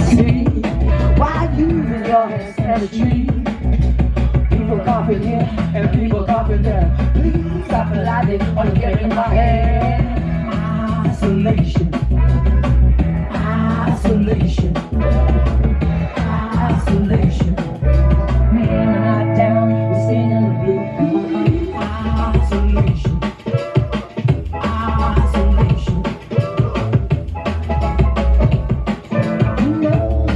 See, why using your energy? People coughing here and people coughing there. Please stop the lighting or you get in my head. Isolation, isolation, isolation. Man, we're not down, we're staying in the blue. Isolation, isolation. No,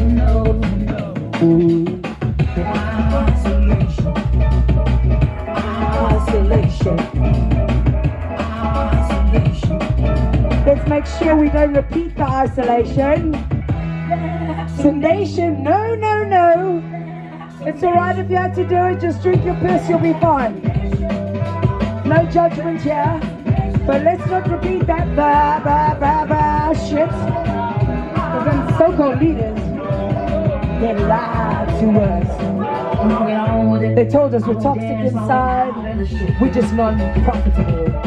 no, no. Isolation, isolation, isolation. Let's make sure we don't repeat the isolation. Sedation, no, no, no. It's alright if you have to do it, just drink your piss, you'll be fine. No judgment here. But let's not repeat that shit. Because them so-called leaders, they lied to us. They told us we're toxic inside, we're just not profitable.